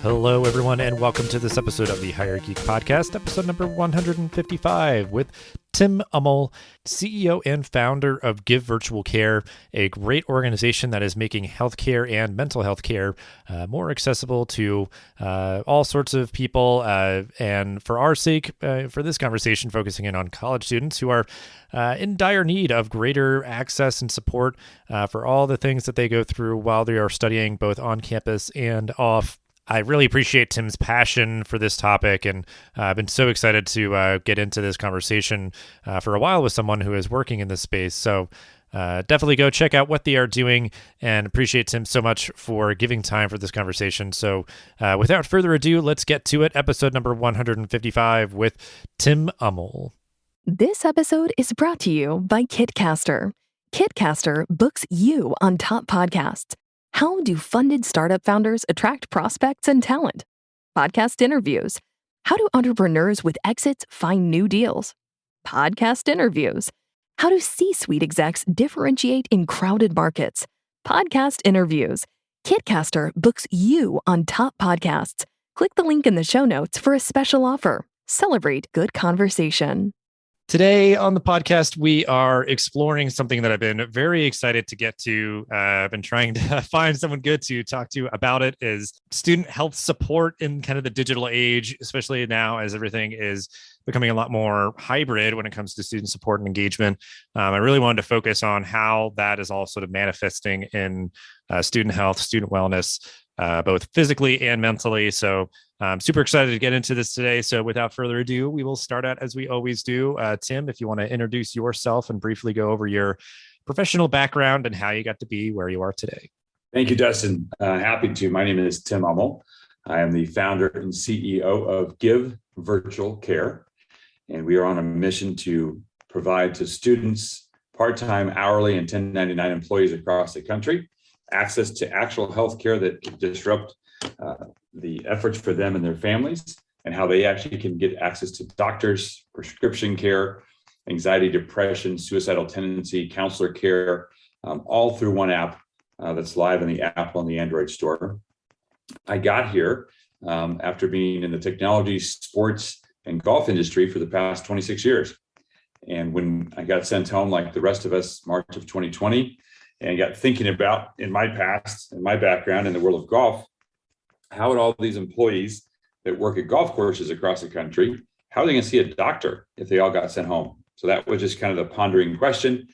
Hello, everyone, and welcome to this episode of the Higher Geek Podcast, episode number 155, with Tim Ummel, CEO and founder of Give Virtual Care, a great organization that is making healthcare and mental health care more accessible to all sorts of people. And for our sake, for this conversation, focusing in on college students who are in dire need of greater access and support for all the things that they go through while they are studying, both on campus and off. I really appreciate Tim's passion for this topic, and I've been so excited to get into this conversation for a while with someone who is working in this space. So definitely go check out what they are doing, and appreciate Tim so much for giving time for this conversation. So without further ado, let's get to it. Episode number 155 with Tim Ummel. This episode is brought to you by Kitcaster. Kitcaster books you on top podcasts. How do funded startup founders attract prospects and talent? Podcast interviews. How do entrepreneurs with exits find new deals? Podcast interviews. How do C-suite execs differentiate in crowded markets? Podcast interviews. Kitcaster books you on top podcasts. Click the link in the show notes for a special offer. Celebrate good conversation. Today on the podcast, we are exploring something that I've been very excited to get to. I've been trying to find someone good to talk to about it, is student health support in kind of the digital age, especially now as everything is becoming a lot more hybrid when it comes to student support and engagement. I really wanted to focus on how that is all sort of manifesting in student health, student wellness, both physically and mentally. So I'm super excited to get into this today. So without further ado, we will start out as we always do. Tim, if you want to introduce yourself and briefly go over your professional background and how you got to be where you are today. Thank you, Dustin. Happy to. My name is Tim Ummel. I am the founder and CEO of Give Virtual Care, and we are on a mission to provide to students, part-time, hourly, and 1099 employees across the country access to actual health care that can disrupt the efforts for them and their families, and how they actually can get access to doctors, prescription care, anxiety, depression, suicidal tendency, counselor care, all through one app that's live in the Apple and the Android store. I got here after being in the technology, sports, and golf industry for the past 26 years. And when I got sent home, like the rest of us, March of 2020, and got thinking about, in my past and my background in the world of golf, how would all these employees that work at golf courses across the country, how are they going to see a doctor if they all got sent home? So that was just kind of the pondering question.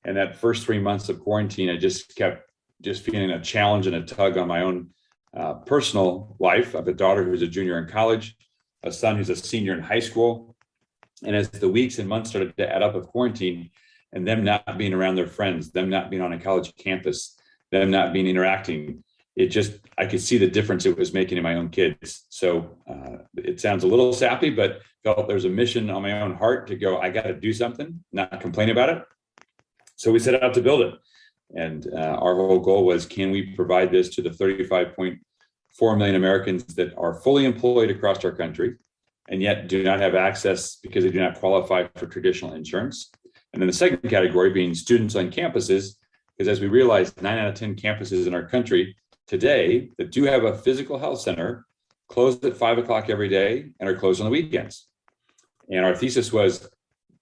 And that first 3 months of quarantine, I just kept feeling a challenge and a tug on my own personal life. I have a daughter who's a junior in college, a son who's a senior in high school. And as the weeks and months started to add up of quarantine, and them not being around their friends, them not being on a college campus, them not being interacting, I could see the difference it was making in my own kids. So it sounds a little sappy, but felt there's a mission on my own heart to go, I got to do something, not complain about it. So we set out to build it. And our whole goal was, can we provide this to the 35.4 million Americans that are fully employed across our country and yet do not have access because they do not qualify for traditional insurance? And then the second category being students on campuses, because as we realized, 9 out of 10 campuses in our country today that do have a physical health center closed at 5 o'clock every day and are closed on the weekends. And our thesis was,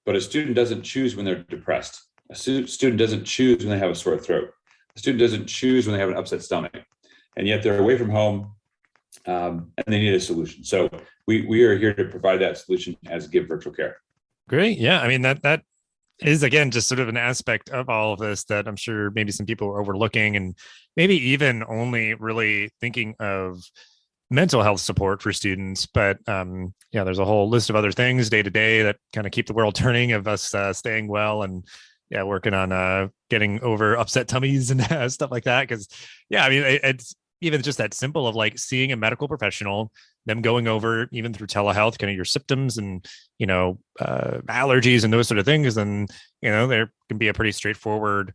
but a student doesn't choose when they're depressed. A student doesn't choose when they have a sore throat. A student doesn't choose when they have an upset stomach. And yet they're away from home and they need a solution. So we are here to provide that solution as Give Virtual Care. Great. Yeah. I mean, that is, again, just sort of an aspect of all of this that I'm sure maybe some people are overlooking, and maybe even only really thinking of mental health support for students. But there's a whole list of other things day to day that kind of keep the world turning, of us staying well and working on getting over upset tummies and stuff like that. Because it's even just that simple of like seeing a medical professional, them going over even through telehealth, kind of your symptoms and, allergies and those sort of things. And, there can be a pretty straightforward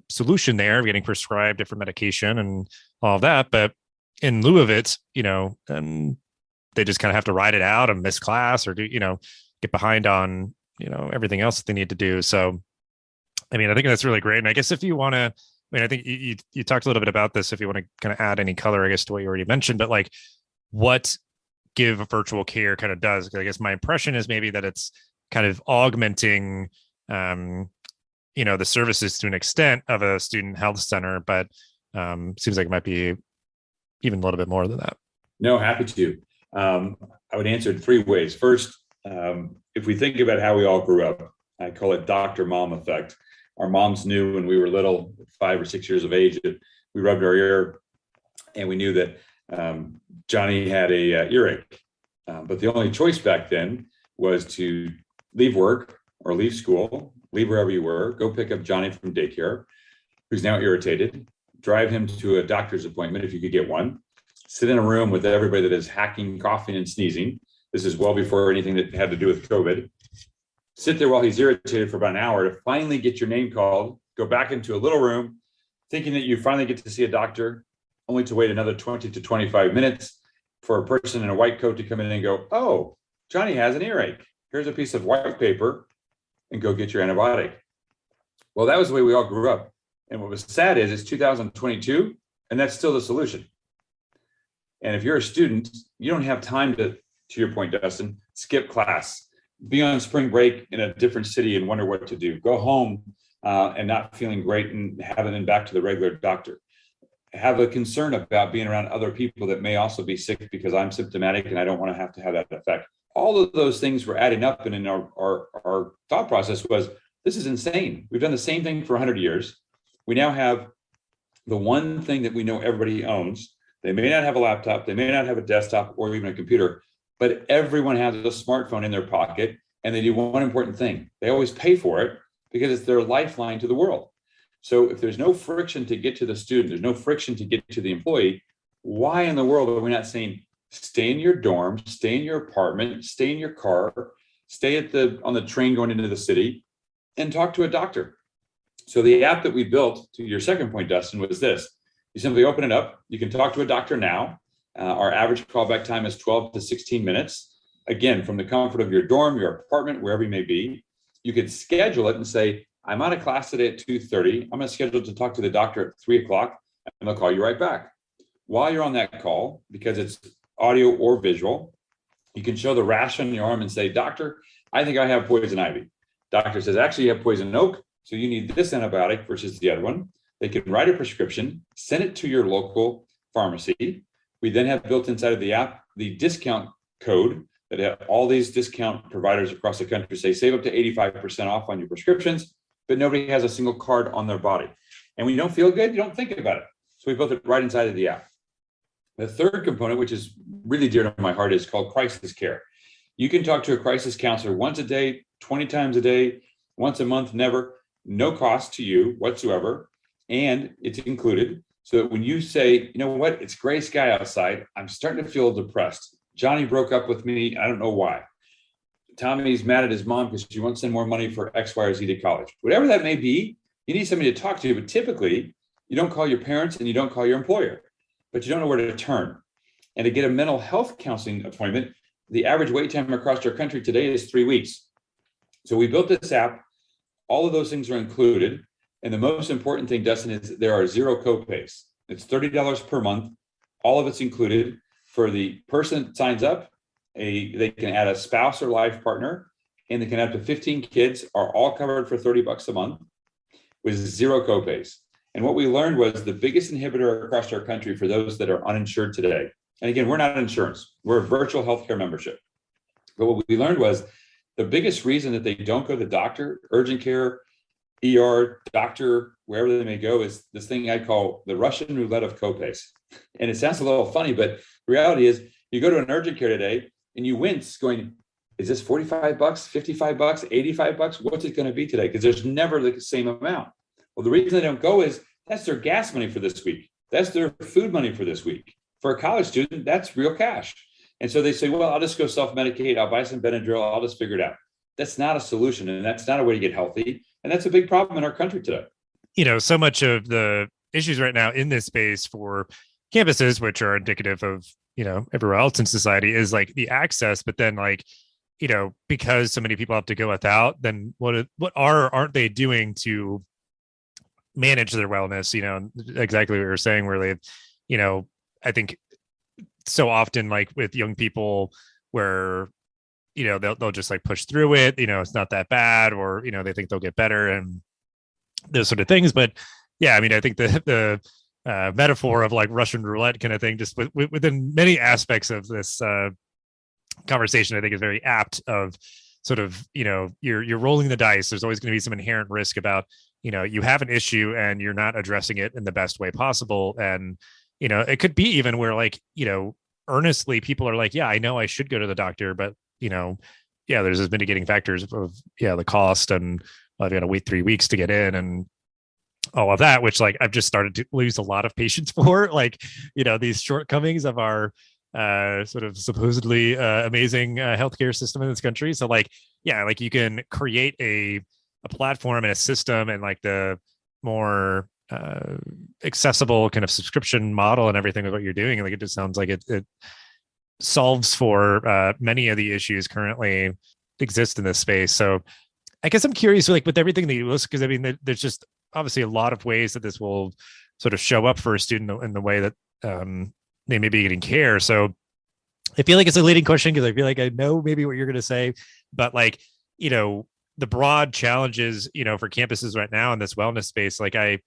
solution there of getting prescribed different medication and all of that. But in lieu of it, they just kind of have to ride it out and miss class or do, get behind on, everything else that they need to do. So, I think that's really great. And I guess if you want to mean, I think you talked a little bit about this. If you want to kind of add any color, I guess, to what you already mentioned, but like what Give Virtual Care kind of does, because I guess my impression is maybe that it's kind of augmenting, the services to an extent of a student health center, but seems like it might be even a little bit more than that. No, happy to. I would answer it 3 ways. First, if we think about how we all grew up, I call it Dr. Mom effect. Our moms knew when we were little, 5 or 6 years of age, that we rubbed our ear and we knew that Johnny had a earache. But the only choice back then was to leave work or leave school, leave wherever you were, go pick up Johnny from daycare, who's now irritated, drive him to a doctor's appointment if you could get one, sit in a room with everybody that is hacking, coughing, and sneezing. This is well before anything that had to do with COVID. Sit there while he's irritated for about an hour to finally get your name called, go back into a little room, thinking that you finally get to see a doctor, only to wait another 20 to 25 minutes for a person in a white coat to come in and go, oh, Johnny has an earache. Here's a piece of white paper and go get your antibiotic. Well, that was the way we all grew up. And what was sad is it's 2022, and that's still the solution. And if you're a student, you don't have time to your point, Dustin, skip class, be on spring break in a different city and wonder what to do, go home and not feeling great and having been back to the regular doctor, have a concern about being around other people that may also be sick because I'm symptomatic and I don't want to have that effect. All of those things were adding up, and in our thought process was, this is insane. We've done the same thing for 100 years. We now have the one thing that we know everybody owns. They may not have a laptop, they may not have a desktop or even a computer, but everyone has a smartphone in their pocket, and they do one important thing. They always pay for it because it's their lifeline to the world. So if there's no friction to get to the student, there's no friction to get to the employee, why in the world are we not saying, stay in your dorm, stay in your apartment, stay in your car, stay on the train going into the city, and talk to a doctor? So the app that we built, to your second point, Dustin, was this. You simply open it up. You can talk to a doctor now. Our average callback time is 12 to 16 minutes. Again, from the comfort of your dorm, your apartment, wherever you may be. You could schedule it and say, I'm out of class today at 2:30. I'm going to schedule to talk to the doctor at 3 o'clock, and they'll call you right back. While you're on that call, because it's audio or visual, you can show the rash on your arm and say, doctor, I think I have poison ivy. Doctor says, actually, you have poison oak, so you need this antibiotic versus the other one. They can write a prescription, send it to your local pharmacy. We then have built inside of the app the discount code that have all these discount providers across the country say save up to 85% off on your prescriptions, but nobody has a single card on their body. And when you don't feel good, you don't think about it. So we built it right inside of the app. The third component, which is really dear to my heart, is called crisis care. You can talk to a crisis counselor once a day, 20 times a day, once a month, never, no cost to you whatsoever. And it's included. So that when you say, you know what, it's gray sky outside, I'm starting to feel depressed. Johnny broke up with me. I don't know why. Tommy's mad at his mom because she won't send more money for X, Y, or Z to college. Whatever that may be, you need somebody to talk to. But typically, you don't call your parents and you don't call your employer, but you don't know where to turn. And to get a mental health counseling appointment, the average wait time across our country today is 3 weeks. So we built this app. All of those things are included. And the most important thing, Dustin, is there are zero copays. It's $30 per month. All of it's included. For the person that signs up, they can add a spouse or life partner, and they can have up to 15 kids, are all covered for $30 a month with zero copays. And what we learned was the biggest inhibitor across our country for those that are uninsured today. And again, we're not insurance. We're a virtual healthcare membership. But what we learned was the biggest reason that they don't go to the doctor, urgent care, ER, doctor, wherever they may go, is this thing I call the Russian roulette of copays. And it sounds a little funny, but the reality is you go to an urgent care today and you wince going, is this $45, $55, $85? What's it going to be today? Because there's never the same amount. Well, the reason they don't go is that's their gas money for this week. That's their food money for this week. For a college student, that's real cash. And so they say, well, I'll just go self-medicate. I'll buy some Benadryl. I'll just figure it out. That's not a solution. And that's not a way to get healthy. And that's a big problem in our country today. So much of the issues right now in this space for campuses, which are indicative of, everywhere else in society, is like the access, but then because so many people have to go without, then what aren't they doing to manage their wellness, exactly what you were saying, where they, I think so often, like with young people, where they'll just like push through it, it's not that bad, or they think they'll get better and those sort of things. But yeah, I mean, I think the metaphor of like Russian roulette kind of thing, just within many aspects of this conversation, I think is very apt. Of sort of, you're rolling the dice. There's always going to be some inherent risk about, you have an issue and you're not addressing it in the best way possible. And it could be even where, like, earnestly people are like, yeah, I know I should go to the doctor, but yeah, there's those mitigating factors of the cost, and I've got to wait 3 weeks to get in, and all of that, which, like, I've just started to lose a lot of patience for, like, these shortcomings of our sort of supposedly amazing healthcare system in this country. So, like, yeah, like you can create a platform and a system and like the more accessible kind of subscription model and everything of what you're doing. Like, it just sounds like it solves for many of the issues currently exist in this space. So I guess I'm curious, like, with everything that you list, because I mean, there's just obviously a lot of ways that this will sort of show up for a student in the way that they may be getting care. So I feel like it's a leading question, because I feel like I know maybe what you're going to say, but like, the broad challenges, for campuses right now in this wellness space, like I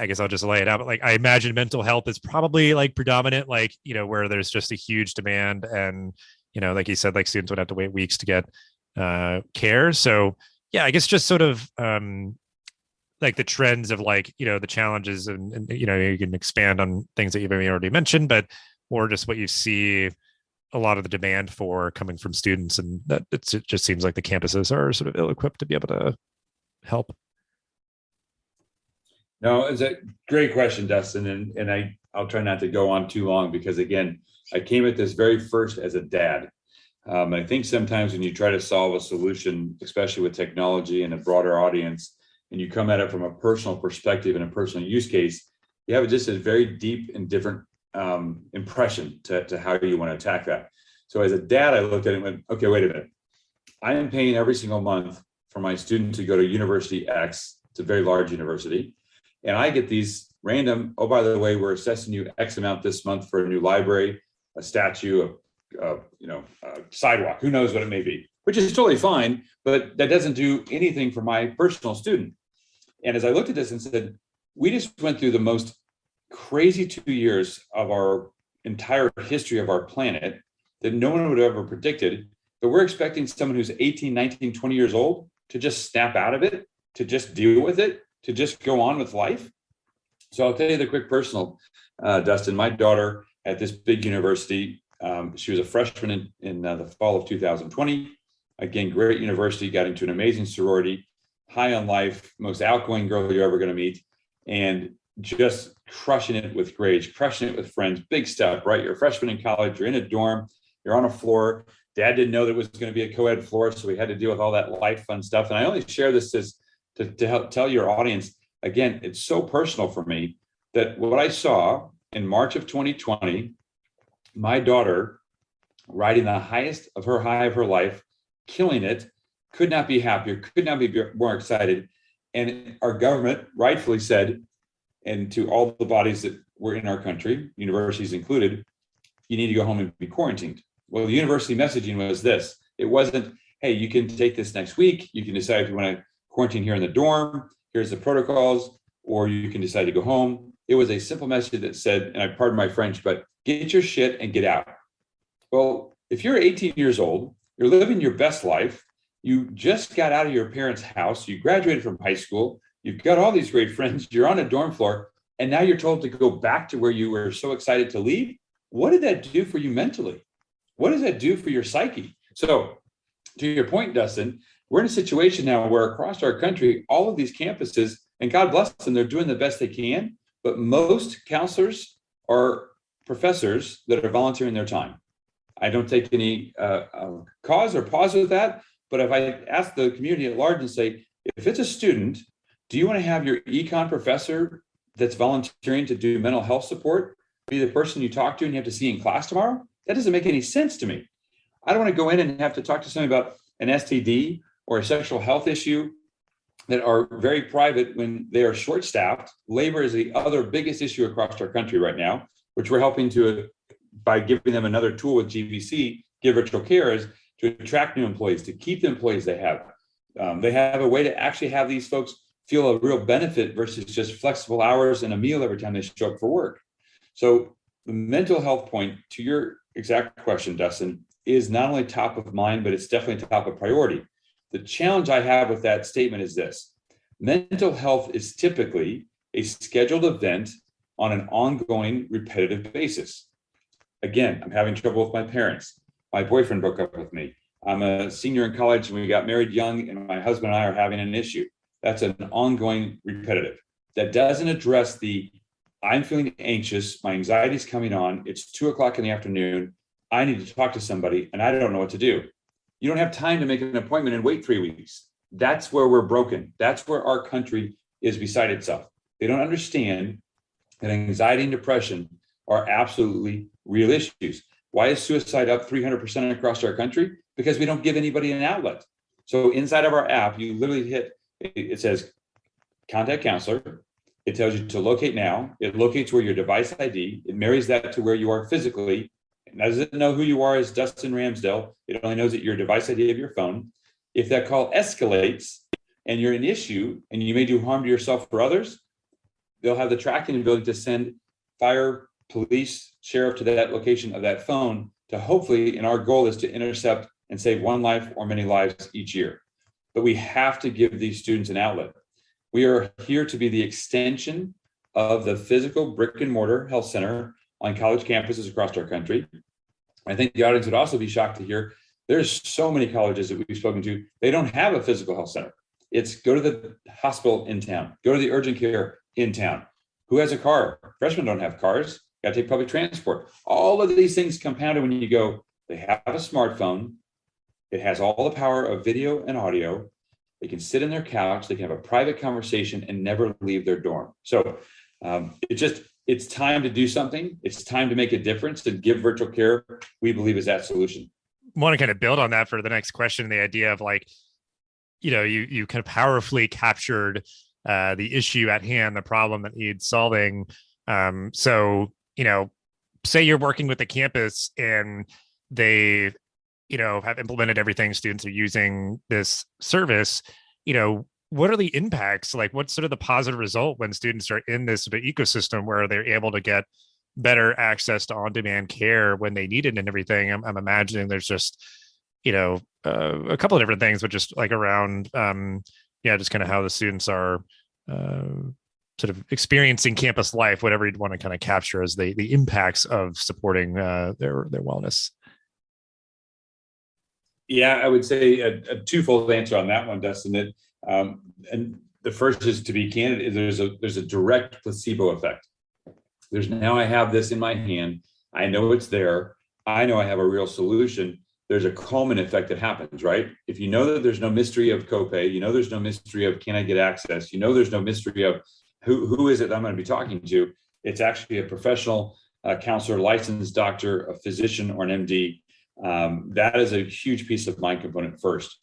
guess I'll just lay it out, but like, I imagine mental health is probably like predominant, like, where there's just a huge demand, and, like you said, like students would have to wait weeks to get care. So yeah, I guess just sort of like the trends of, like, the challenges, and you can expand on things that you've already mentioned, but more just what you see a lot of the demand for coming from students, and that it just seems like the campuses are sort of ill-equipped to be able to help. No, it's a great question, Dustin. And I'll try not to go on too long, because again, I came at this very first as a dad. I think sometimes when you try to solve a solution, especially with technology and a broader audience, and you come at it from a personal perspective and a personal use case, you have just a very deep and different impression to how you want to attack that. So as a dad, I looked at it and went, okay, wait a minute. I am paying every single month for my student to go to University X. It's a very large university. And I get these random, oh, by the way, we're assessing you X amount this month for a new library, a statue, a sidewalk, who knows what it may be, which is totally fine, but that doesn't do anything for my personal student. And as I looked at this and said, we just went through the most crazy 2 years of our entire history of our planet that no one would have ever predicted, but we're expecting someone who's 18, 19, 20 years old to just snap out of it, to just deal with it, to just go on with life. So I'll tell you the quick personal, Dustin. My daughter at this big university, she was a freshman in the fall of 2020. Again, great university, got into an amazing sorority, high on life, most outgoing girl you're ever going to meet, and just crushing it with grades, crushing it with friends. Big step, right? You're a freshman in college, you're in a dorm, you're on a floor. Dad didn't know that it was going to be a co-ed floor, so we had to deal with all that life fun stuff. And I only share this to help tell your audience, again, it's so personal for me that what I saw in March of 2020, my daughter riding the highest of her high of her life, killing it, could not be happier, could not be more excited. And our government rightfully said, and to all the bodies that were in our country, universities included, you need to go home and be quarantined. Well, the university messaging was this. It wasn't, hey, you can take this next week. You can decide if you want to quarantine here in the dorm. Here's the protocols, or you can decide to go home. It was a simple message that said, and I pardon my French, but get your shit and get out. Well, if you're 18 years old, you're living your best life, you just got out of your parents' house, you graduated from high school, you've got all these great friends, you're on a dorm floor, and now you're told to go back to where you were so excited to leave. What did that do for you mentally? What does that do for your psyche? So to your point, Dustin, we're in a situation now where across our country, all of these campuses, and God bless them, they're doing the best they can, but most counselors are professors that are volunteering their time. I don't take any cause or pause with that, but if I ask the community at large and say, if it's a student, do you want to have your econ professor that's volunteering to do mental health support be the person you talk to and you have to see in class tomorrow? That doesn't make any sense to me. I don't want to go in and have to talk to somebody about an STD or a sexual health issue that are very private when they are short-staffed. Labor is the other biggest issue across our country right now, which we're helping to, by giving them another tool with GVC, Give Virtual Care, is to attract new employees, to keep the employees they have. They have a way to actually have these folks feel a real benefit versus just flexible hours and a meal every time they show up for work. So the mental health point, to your exact question, Dustin, is not only top of mind, but it's definitely top of priority. The challenge I have with that statement is this: mental health is typically a scheduled event on an ongoing, repetitive basis. Again, I'm having trouble with my parents. My boyfriend broke up with me. I'm a senior in college and we got married young, and my husband and I are having an issue. That's an ongoing, repetitive. That doesn't address the, I'm feeling anxious, my anxiety's coming on, it's 2:00 in the afternoon, I need to talk to somebody and I don't know what to do. You don't have time to make an appointment and wait 3 weeks. That's where we're broken. That's where our country is beside itself. They don't understand that anxiety and depression are absolutely real issues. Why is suicide up 300% across our country? Because we don't give anybody an outlet. So inside of our app, you literally hit, it says contact counselor. It tells you to locate now. It locates where your device ID, it marries that to where you are physically. It doesn't know who you are as Dustin Ramsdell. It only knows that your device ID of your phone. If that call escalates and you're an issue and you may do harm to yourself or others, they'll have the tracking ability to send fire, police, sheriff to that location of that phone to hopefully, and our goal is to intercept and save one life or many lives each year. But we have to give these students an outlet. We are here to be the extension of the physical brick and mortar health center on college campuses across our country. I think the audience would also be shocked to hear there's so many colleges that we've spoken to, they don't have a physical health center. It's go to the hospital in town, go to the urgent care in town. Who has a car? Freshmen don't have cars. Got to take public transport. All of these things compounded when you go, they have a smartphone. It has all the power of video and audio. They can sit in their couch. They can have a private conversation and never leave their dorm. So it's time to do something. It's time to make a difference, and Give Virtual Care, we believe, is that solution. I want to kind of build on that for the next question, the idea of like, you kind of powerfully captured the issue at hand, the problem that needs solving. So, say you're working with a campus and they, have implemented everything, students are using this service, what are the impacts? Like, what's sort of the positive result when students are in this sort of ecosystem where they're able to get better access to on-demand care when they need it and everything? I'm imagining there's just, a couple of different things, but just like around, just kind of how the students are sort of experiencing campus life, whatever you'd want to kind of capture as the impacts of supporting their wellness. Yeah, I would say a twofold answer on that one, Dustin. And the first is, to be candid, there's a direct placebo effect. Now I have this in my hand. I know it's there. I know I have a real solution. There's a Coleman effect that happens, right? If you know that there's no mystery of copay, there's no mystery of can I get access, there's no mystery of who is it I'm going to be talking to. It's actually a professional counselor, licensed doctor, a physician, or an MD. That is a huge peace of mind component first,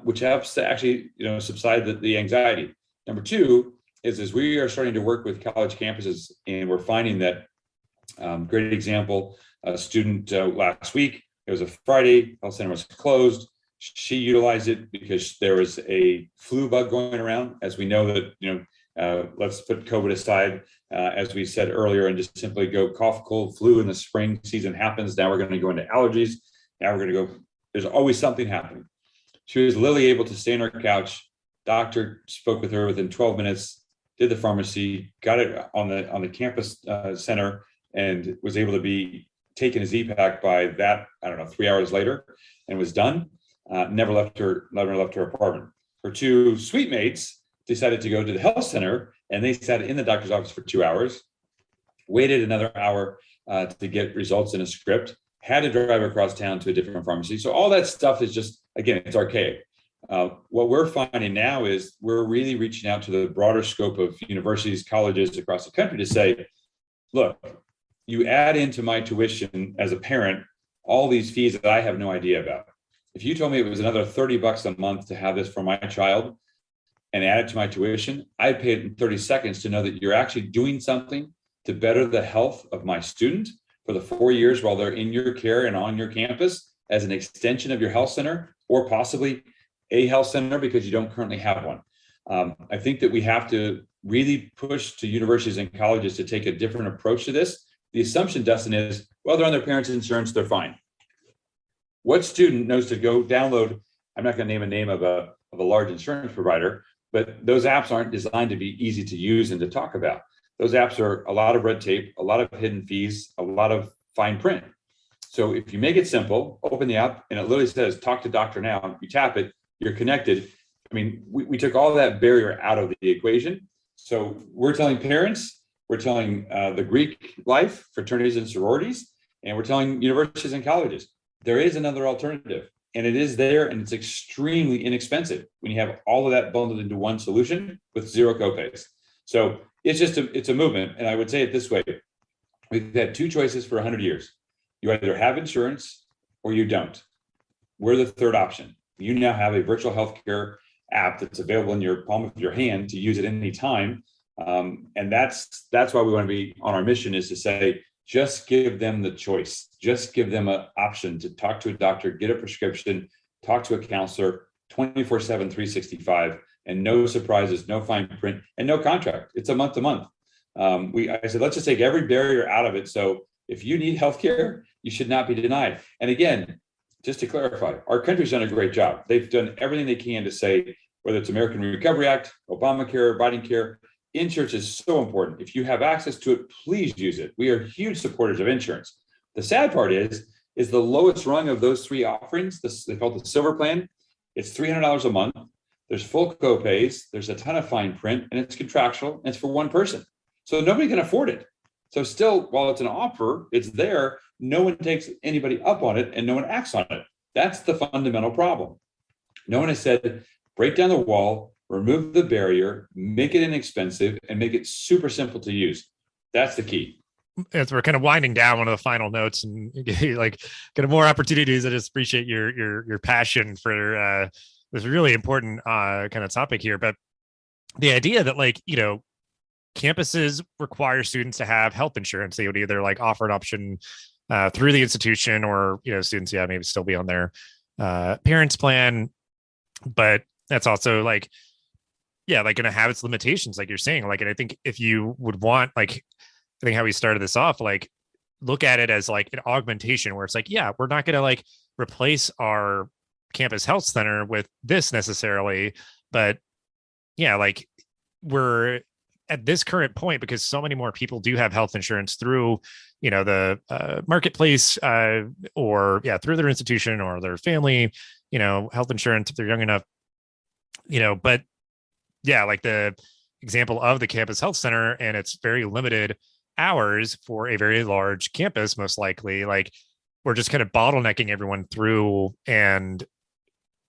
which helps to actually subside the anxiety. Number two is as we are starting to work with college campuses, and we're finding that great example, a student last week, it was a Friday, health center was closed. She utilized it because there was a flu bug going around. As we know that, let's put COVID aside, as we said earlier, and just simply go cough, cold, flu in the spring season happens. Now we're going to go into allergies. Now we're going to go, there's always something happening. She was literally able to stay on her couch. Doctor spoke with her within 12 minutes, did the pharmacy, got it on the campus center, and was able to be taken a Z-Pack by that, 3 hours later, and was done. Never left her apartment. Her two suite mates decided to go to the health center, and they sat in the doctor's office for 2 hours, waited another hour to get results in a script, had to drive across town to a different pharmacy. So all that stuff is just, again, it's archaic. What we're finding now is we're really reaching out to the broader scope of universities, colleges across the country to say, look, you add into my tuition as a parent all these fees that I have no idea about. If you told me it was another $30 a month to have this for my child, and add it to my tuition, I'd pay it in 30 seconds to know that you're actually doing something to better the health of my student for the 4 years while they're in your care and on your campus as an extension of your health center, or possibly a health center because you don't currently have one. I think that we have to really push to universities and colleges to take a different approach to this. The assumption, Dustin, is, well, they're on their parents' insurance, they're fine. What student knows to go download, I'm not going to name a name of a large insurance provider, but those apps aren't designed to be easy to use and to talk about. Those apps are a lot of red tape, a lot of hidden fees, a lot of fine print. So if you make it simple, open the app, and it literally says, talk to doctor now. You tap it, you're connected. I mean, we took all that barrier out of the equation. So we're telling parents, we're telling the Greek life, fraternities and sororities, and we're telling universities and colleges, there is another alternative, and it is there, and it's extremely inexpensive when you have all of that bundled into one solution with zero copays. So it's a movement. And I would say it this way: we've had two choices for 100 years. You either have insurance or you don't. We're the third option. You now have a virtual healthcare app that's available in your palm of your hand to use at any time. And that's why we want to be on our mission, is to say, just give them the choice. Just give them an option to talk to a doctor, get a prescription, talk to a counselor 24/7, 365, and no surprises, no fine print, and no contract. It's a month to month. I said, let's just take every barrier out of it. So if you need healthcare, you should not be denied. And again, just to clarify, our country's done a great job. They've done everything they can to say, whether it's American Recovery Act, Obamacare, Biden Care, insurance is so important. If you have access to it, please use it. We are huge supporters of insurance. The sad part is the lowest rung of those three offerings, they call it the silver plan. It's $300 a month. There's full copays. There's a ton of fine print, and it's contractual, and it's for one person. So nobody can afford it. So still, while it's an offer, it's there. No one takes anybody up on it, and no one acts on it. That's the fundamental problem. No one has said, break down the wall, remove the barrier, make it inexpensive, and make it super simple to use. That's the key. As we're kind of winding down, one of the final notes, and like kind of more opportunities, I just appreciate your passion for this really important kind of topic here. But the idea that, like, campuses require students to have health insurance. They would either like offer an option through the institution, or students, maybe still be on their parents' plan. But that's also like going to have its limitations, like you're saying. Like, and I think if you would want, like, I think how we started this off, like, look at it as like an augmentation where it's like, we're not going to like replace our campus health center with this necessarily, but like we're at this current point, because so many more people do have health insurance through, the marketplace, or through their institution or their family, health insurance if they're young enough, but like the example of the campus health center and its very limited hours for a very large campus, most likely, like, we're just kind of bottlenecking everyone through and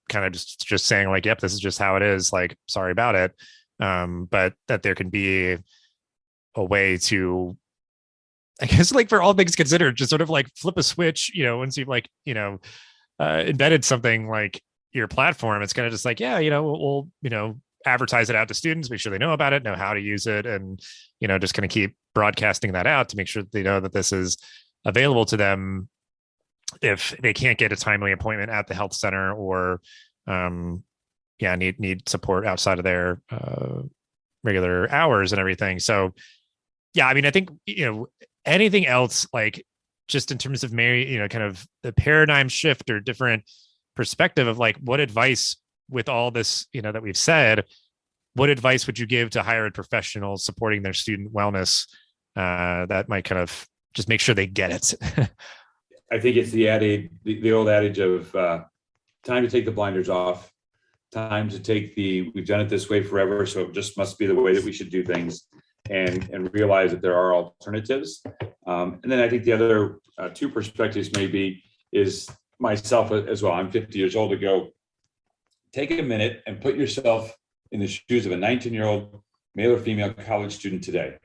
kind of just saying like, yep, this is just how it is, like, sorry about it. But that there can be a way to, I guess, like, for all things considered, just sort of like flip a switch, once you've like, embedded something like your platform, it's kind of just like, we'll advertise it out to students, make sure they know about it, know how to use it, and just kind of keep broadcasting that out to make sure that they know that this is available to them if they can't get a timely appointment at the health center, or need support outside of their regular hours and everything. So I think anything else, like, just in terms of kind of the paradigm shift or different perspective of like, what advice with all this that we've said, what advice would you give to higher ed professionals supporting their student wellness that might kind of just make sure they get it? I think it's the old adage of time to take the blinders off, time to take we've done it this way forever, so it just must be the way that we should do things, and realize that there are alternatives. And then I think the other two perspectives maybe is myself as well. I'm 50 years old. To go take a minute and put yourself in the shoes of a 19-year-old male or female college student today.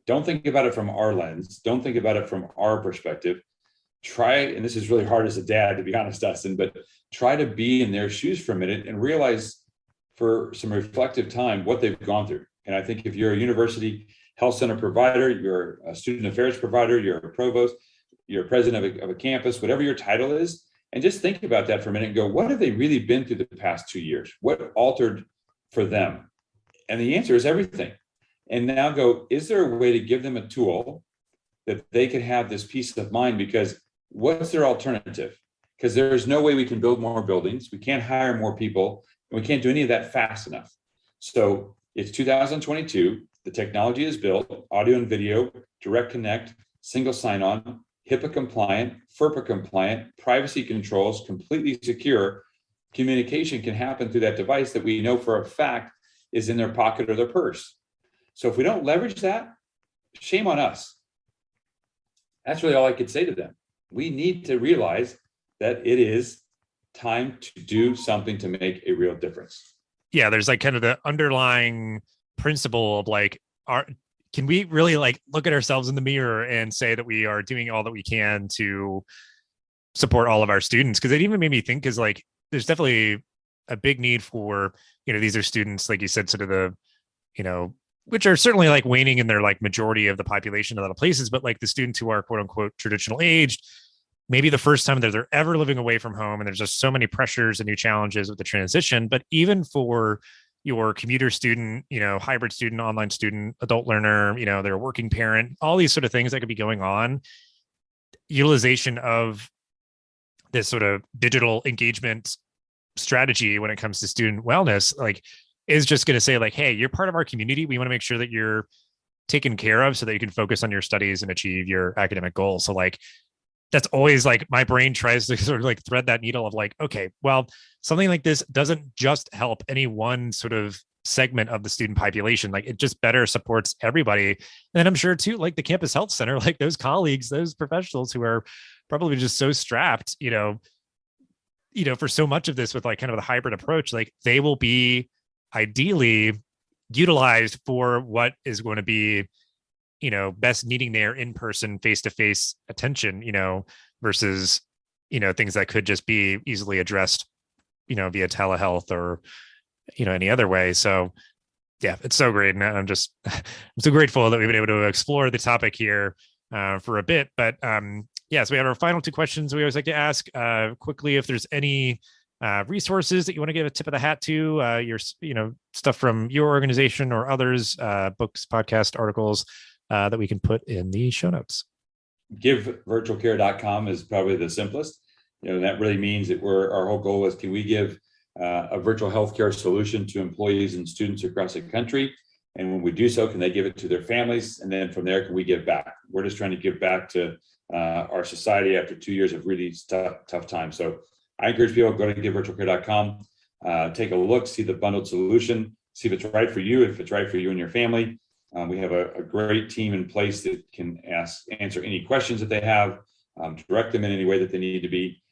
Don't think about it from our lens. Don't think about it from our perspective. Try, and this is really hard as a dad, to be honest, Dustin, but try to be in their shoes for a minute and realize for some reflective time what they've gone through. And I think if you're a university health center provider, you're a student affairs provider, you're a provost, you're a president of a campus, whatever your title is, and just think about that for a minute and go, what have they really been through the past 2 years? What altered for them? And the answer is everything. And now go, is there a way to give them a tool that they could have this peace of mind? Because what's their alternative? Because there's no way we can build more buildings. We can't hire more people. And we can't do any of that fast enough. So it's 2022. The technology is built, audio and video, direct connect, single sign-on, HIPAA compliant, FERPA compliant, privacy controls, completely secure. Communication can happen through that device that we know for a fact is in their pocket or their purse. So if we don't leverage that, shame on us. That's really all I could say to them. We need to realize that it is time to do something to make a real difference. Yeah, there's like kind of the underlying principle of like, can we really like look at ourselves in the mirror and say that we are doing all that we can to support all of our students? Because it even made me think, is like, there's definitely a big need for, these are students, like you said, sort of the, which are certainly like waning in their like majority of the population in a lot of places, but like the students who are quote unquote traditional aged, maybe the first time that they're ever living away from home. And there's just so many pressures and new challenges with the transition. But even for your commuter student, hybrid student, online student, adult learner, they're a working parent, all these sort of things that could be going on, utilization of this sort of digital engagement strategy when it comes to student wellness, like, is just going to say like, hey, you're part of our community. We want to make sure that you're taken care of so that you can focus on your studies and achieve your academic goals. So like, that's always like my brain tries to sort of like thread that needle of like, okay, well, something like this doesn't just help any one sort of segment of the student population. Like it just better supports everybody. And I'm sure too, like the campus health center, like those colleagues, those professionals who are probably just so strapped, for so much of this with like kind of the hybrid approach, like they will be ideally utilized for what is going to be, best needing their in-person face-to-face attention, versus, things that could just be easily addressed, via telehealth or, any other way. So yeah, it's so great. And I'm so grateful that we've been able to explore the topic here for a bit, but yeah, so we have our final two questions we always like to ask quickly. If there's any resources that you want to give a tip of the hat to, your, stuff from your organization or others, books, podcast, articles, that we can put in the show notes. GiveVirtualCare.com is probably the simplest. That really means that our whole goal is, can we give a virtual healthcare solution to employees and students across the country? And when we do so, can they give it to their families? And then from there, can we give back? We're just trying to give back to our society after 2 years of really tough times. So I encourage people to go to GiveVirtualCare.com, take a look, see the bundled solution, see if it's right for you, if it's right for you and your family. We have a great team in place that can answer any questions that they have, direct them in any way that they need to be.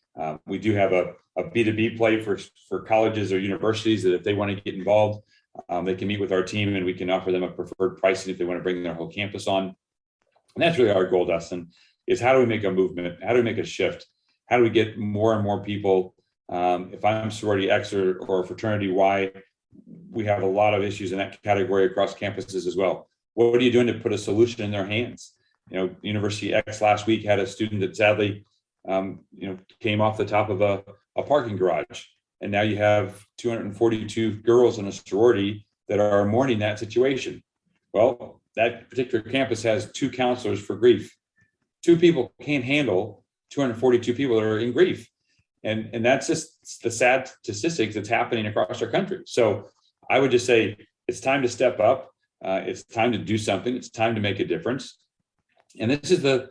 We do have a B2B play for colleges or universities that if they want to get involved, they can meet with our team and we can offer them a preferred pricing if they want to bring their whole campus on. And that's really our goal, Dustin, is how do we make a movement? How do we make a shift? How do we get more and more people? If I'm sorority X or fraternity Y, we have a lot of issues in that category across campuses as well. What are you doing to put a solution in their hands? University X last week had a student that sadly, came off the top of a parking garage. And now you have 242 girls in a sorority that are mourning that situation. Well, that particular campus has 2 counselors for grief. 2 people can't handle 242 people that are in grief. And that's just the sad statistics that's happening across our country. So I would just say it's time to step up. It's time to do something. It's time to make a difference. And this is the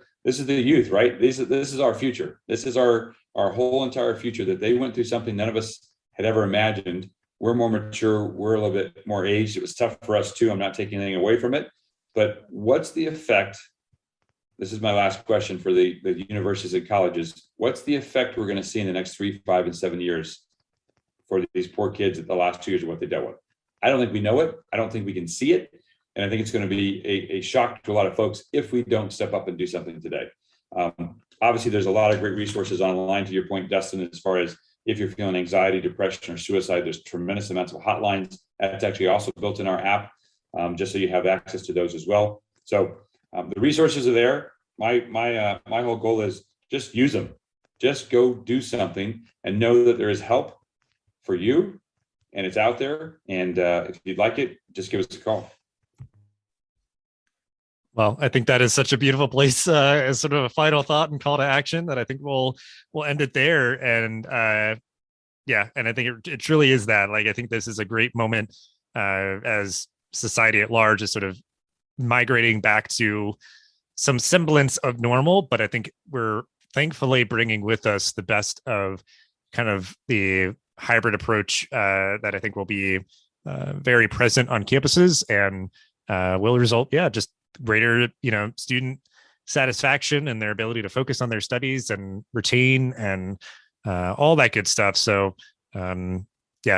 youth, right? This is our future. This is our whole entire future, that they went through something none of us had ever imagined. We're more mature. We're a little bit more aged. It was tough for us too. I'm not taking anything away from it. But what's the effect? This is my last question for the universities and colleges. What's the effect we're going to see in the next 3, 5, and 7 years for these poor kids at the last 2 years of what they dealt with? I don't think we know it. I don't think we can see it. And I think it's going to be a shock to a lot of folks if we don't step up and do something today. Obviously, there's a lot of great resources online, to your point, Dustin, as far as If you're feeling anxiety, depression, or suicide, there's tremendous amounts of hotlines. That's actually also built in our app, just so you have access to those as well. So the resources are there. My whole goal is just use them. Just go do something and know that there is help for you, and it's out there. And if you'd like it, just give us a call. Well, I think that is such a beautiful place as sort of a final thought and call to action that I think we'll end it there. And and I think it truly is that. Like, I think this is a great moment as society at large is sort of migrating back to some semblance of normal. But I think we're thankfully bringing with us the best of kind of the hybrid approach that I think will be very present on campuses and will result, just greater, student satisfaction and their ability to focus on their studies and retain and all that good stuff. So,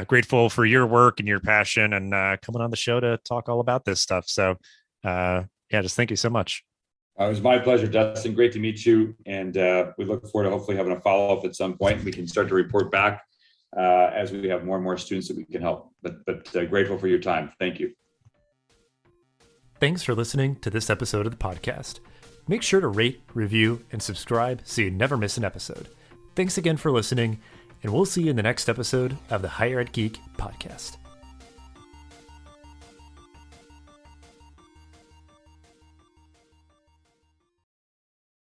grateful for your work and your passion and coming on the show to talk all about this stuff. So, just thank you so much. It was my pleasure, Dustin. Great to meet you. And we look forward to hopefully having a follow-up at some point. We can start to report back as we have more and more students that we can help. But grateful for your time. Thank you. Thanks for listening to this episode of the podcast. Make sure to rate, review, and subscribe so you never miss an episode. Thanks again for listening, and we'll see you in the next episode of the Higher Ed Geek podcast.